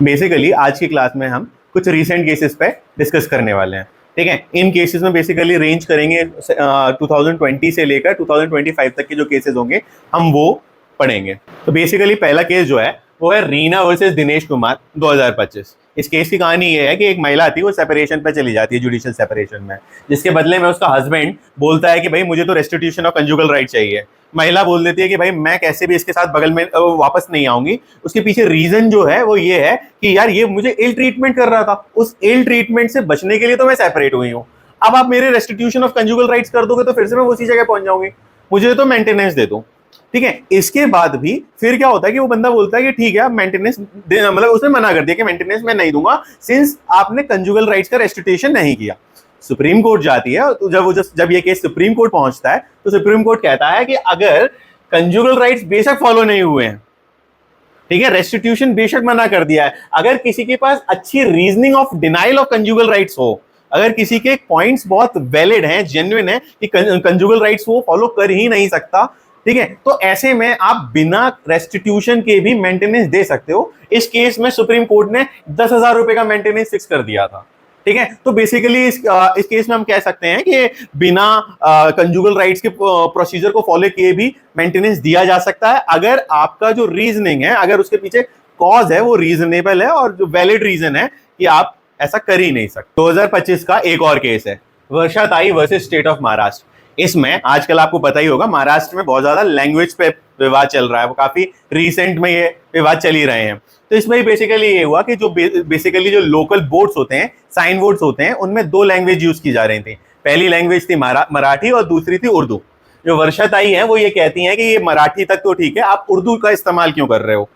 Basically आज की class में हम कुछ रीसेंट केसेस पे डिस्कस करने वाले हैं। ठीक है, इन केसेस में बेसिकली रेंज करेंगे 2020 से लेकर 2025 तक के जो केसेस होंगे हम वो पढ़ेंगे। तो बेसिकली पहला केस जो है वो है रीना वर्सेस दिनेश कुमार 2025। इस केस की कहानी ये है कि एक महिला थी, वो सेपरेशन पे चली जाती है, जुडिशियल सेपरेशन में, जिसके बदले में उसका हस्बैंड बोलता है कि भाई मुझे तो रेस्टिट्यूशन ऑफ कंजुगल राइट चाहिए। महिला बोल देती है कि भाई मैं कैसे भी इसके साथ बगल में वापस नहीं आऊंगी। उसके पीछे रीजन जो है वो ये है कि यार ये मुझे इल ट्रीटमेंट कर रहा था, उस इल ट्रीटमेंट से बचने के लिए तो मैं सेपरेट हुई हूँ। अब आप मेरे रेस्टिट्यूशन ऑफ कंजुगल राइट्स कर दोगे तो फिर से मैं उसी जगह पहुंच जाऊंगी, मुझे तो मेंटेनेंस दे दो। ठीक है, इसके बाद भी फिर क्या होता है कि वो बंदा बोलता है कि ठीक है आप मेंटेनेंस देना, मतलब उसने मना कर दिया कि मेंटेनेंस मैं नहीं दूंगा सिंस आपने कंजुगल राइट्स का रेस्टिट्यूशन नहीं किया। सुप्रीम कोर्ट जाती है, तो जब ये केस सुप्रीम कोर्ट पहुंचता है तो सुप्रीम कोर्ट कहता है कि अगर कंजुगल राइट्स बेशक फॉलो नहीं हुए हैं, ठीक है, रेस्टिट्यूशन बेशक मना कर दिया है, अगर किसी के पास अच्छी reasoning of denial of conjugal rights हो, अगर किसी के पॉइंट्स बहुत वैलिड हैं, जेन्युइन है कि कंजुगल राइट्स वो फॉलो कर ही नहीं सकता, ठीक है, तो ऐसे में आप बिना रेस्टिट्यूशन के भी मेंटेनेंस दे सकते हो। इस केस में सुप्रीम कोर्ट ने 10,000 रुपए का मेंटेनेंस फिक्स कर दिया था। ठीक है, तो बेसिकली इस केस में हम कह सकते हैं कि बिना कंजुगल राइट्स के प्रोसीजर को फॉलो किए भी मेंटेनेंस दिया जा सकता है, अगर आपका जो रीजनिंग है, अगर उसके पीछे कॉज है वो रीजनेबल है और जो वैलिड रीजन है कि आप ऐसा कर ही नहीं सकते। 2025 का एक और केस है वर्षा ताई वर्सेस स्टेट ऑफ महाराष्ट्र। इसमें आजकल आपको पता ही होगा महाराष्ट्र में बहुत ज्यादा लैंग्वेज पे विवाद चल रहा है, वो काफी रिसेंट में ये विवाद चल ही रहे हैं। तो इसमें बेसिकली ये हुआ कि जो बेसिकली जो लोकल बोर्ड्स होते हैं, साइन बोर्ड्स होते हैं, उनमें दो लैंग्वेज यूज की जा रही थी। पहली लैंग्वेज थी मराठी और दूसरी थी उर्दू। जो वर्षा ताई है वो ये कहती हैं कि ये मराठी तक तो ठीक है, आप उर्दू का इस्तेमाल क्यों कर रहे हो,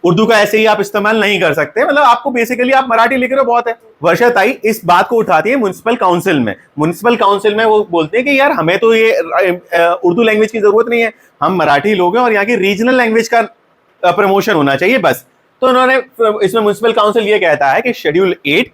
उर्दू का ऐसे ही आप इस्तेमाल नहीं कर सकते, मतलब आपको बेसिकली आप मराठी लिख रहे हो बहुत है। वर्षा ताई इस बात को उठाती है म्युनिसिपल काउंसिल में। म्युनिसिपल काउंसिल में वो बोलते हैं कि यार हमें तो ये उर्दू लैंग्वेज की जरूरत नहीं है, हम मराठी लोग हैं और यहाँ की रीजनल लैंग्वेज का प्रमोशन होना चाहिए बस। तो उन्होंने इसमें म्युनिसिपल काउंसिल ये कहता है कि शेड्यूल 8,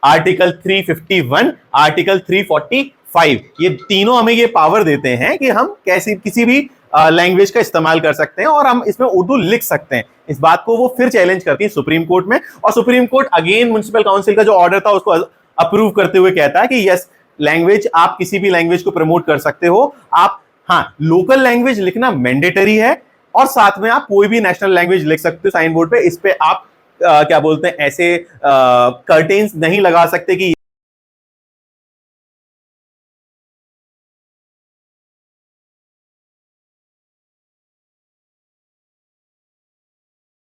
आर्टिकल 351, आर्टिकल 345, ये तीनों हमें ये पावर देते हैं कि हम कैसी किसी भी लैंग्वेज का इस्तेमाल कर सकते हैं और हम इसमें उर्दू लिख सकते हैं। इस बात को वो फिर चैलेंज करती है सुप्रीम कोर्ट में, और supreme court again municipal council का जो ऑर्डर था उसको अप्रूव करते हुए कहता है कि यस, लैंग्वेज आप किसी भी लैंग्वेज को प्रमोट कर सकते हो, आप हाँ लोकल लैंग्वेज लिखना मैंडेटरी है और साथ में आप कोई भी नेशनल लैंग्वेज लिख सकते हो साइन बोर्ड पे। इस पे आप क्या बोलते हैं ऐसे कर्टेन्स नहीं लगा सकते कि